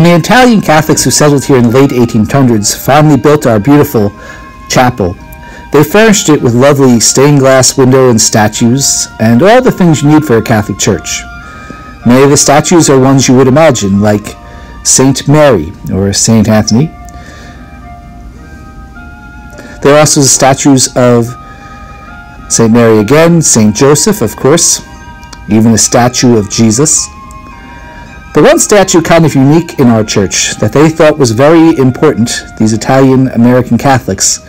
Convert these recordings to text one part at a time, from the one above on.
the Italian Catholics who settled here in the late 1800s finally built our beautiful chapel, they furnished it with lovely stained glass window and statues, and all the things you need for a Catholic church. Many of the statues are ones you would imagine, like Saint Mary or Saint Anthony. There are also statues of Saint Mary again, Saint Joseph, of course, even a statue of Jesus. But one statue kind of unique in our church that they thought was very important, these Italian-American Catholics,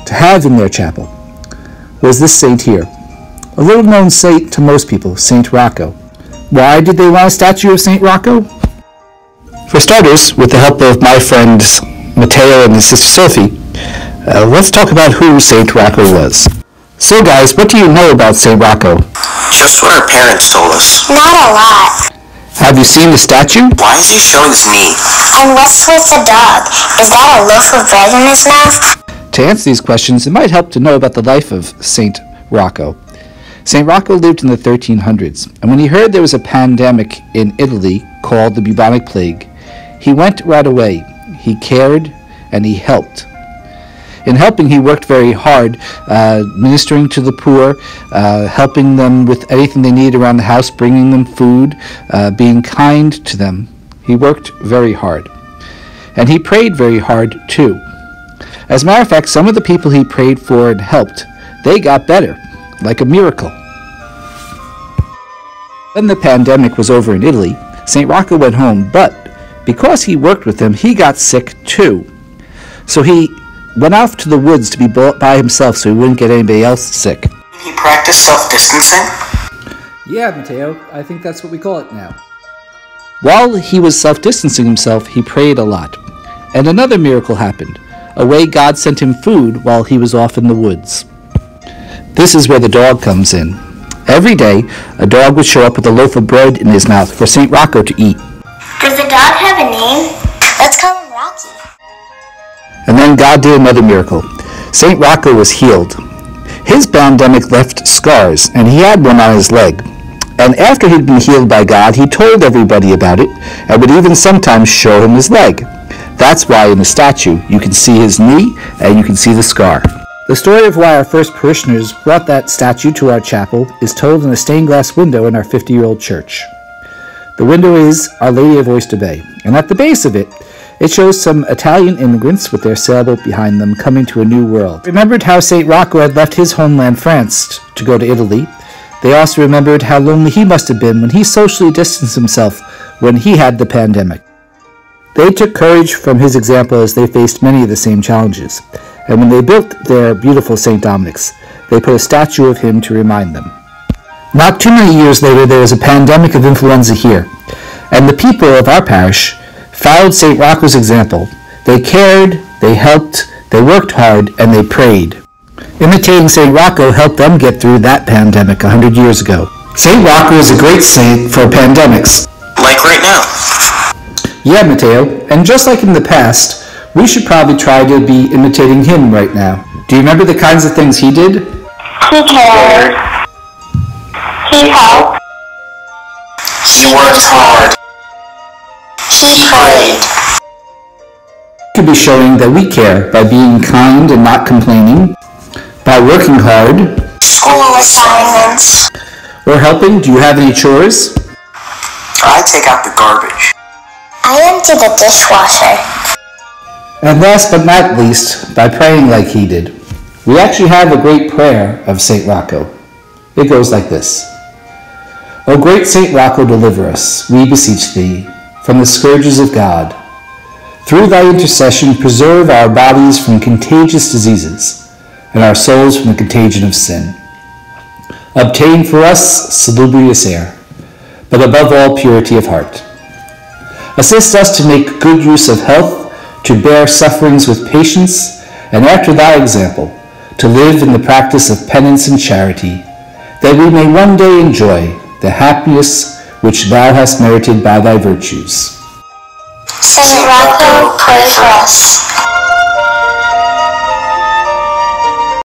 to have in their chapel, was this saint here. A little-known saint to most people, Saint Rocco. Why did they want a statue of Saint Rocco? For starters, with the help of my friends Matteo and his sister Sophie, let's talk about who Saint Rocco was. So guys, what do you know about Saint Rocco? Just what our parents told us. Not a lot. Have you seen the statue? Why is he showing his knee? And what's with the dog? Is that a loaf of bread in his mouth? To answer these questions, it might help to know about the life of Saint Rocco. Saint Rocco lived in the 1300s, and when he heard there was a pandemic in Italy called the bubonic plague, he went right away. He cared and he helped. In helping, he worked very hard, ministering to the poor, helping them with anything they needed around the house, bringing them food, being kind to them. He worked very hard. And he prayed very hard, too. As a matter of fact, some of the people he prayed for and helped, they got better, like a miracle. When the pandemic was over in Italy, St. Rocco went home, but because he worked with them, he got sick, too. So he went off to the woods to be by himself so he wouldn't get anybody else sick. He practiced self-distancing? Yeah, Matteo, I think that's what we call it now. While he was self-distancing himself, he prayed a lot. And another miracle happened. A way God sent him food while he was off in the woods. This is where the dog comes in. Every day, a dog would show up with a loaf of bread in his mouth for St. Rocco to eat. Does the dog have a name? Let's call him Rocky. And then God did another miracle. St. Rocco was healed. His pandemic left scars, and he had one on his leg. And after he'd been healed by God, he told everybody about it, and would even sometimes show him his leg. That's why in the statue you can see his knee, and you can see the scar. The story of why our first parishioners brought that statue to our chapel is told in a stained glass window in our 50-year-old church. The window is Our Lady of Oyster Bay, and at the base of it, it shows some Italian immigrants with their sailboat behind them coming to a new world. They remembered how St. Rocco had left his homeland France to go to Italy. They also remembered how lonely he must have been when he socially distanced himself when he had the pandemic. They took courage from his example as they faced many of the same challenges. And when they built their beautiful St. Dominic's, they put a statue of him to remind them. Not too many years later, there was a pandemic of influenza here, and the people of our parish followed St. Rocco's example. They cared, they helped, they worked hard, and they prayed. Imitating St. Rocco helped them get through that pandemic 100 years ago. St. Rocco is a great saint for pandemics. Like right now. Yeah, Matteo, and just like in the past, we should probably try to be imitating him right now. Do you remember the kinds of things he did? He cared. He helped. He worked hard. He prayed. We could be showing that we care by being kind and not complaining, by working hard, School assignments. or helping. Do you have any chores? I take out the garbage. I empty the dishwasher. And last but not least, by praying like he did. We actually have a great prayer of St. Rocco. It goes like this. O great St. Rocco, deliver us, we beseech thee, from the scourges of God. Through thy intercession, preserve our bodies from contagious diseases, and our souls from the contagion of sin. Obtain for us salubrious air, but above all purity of heart. Assist us to make good use of health, to bear sufferings with patience, and after thy example, to live in the practice of penance and charity, that we may one day enjoy the happiness which thou hast merited by thy virtues. Saint Rocco, pray for us.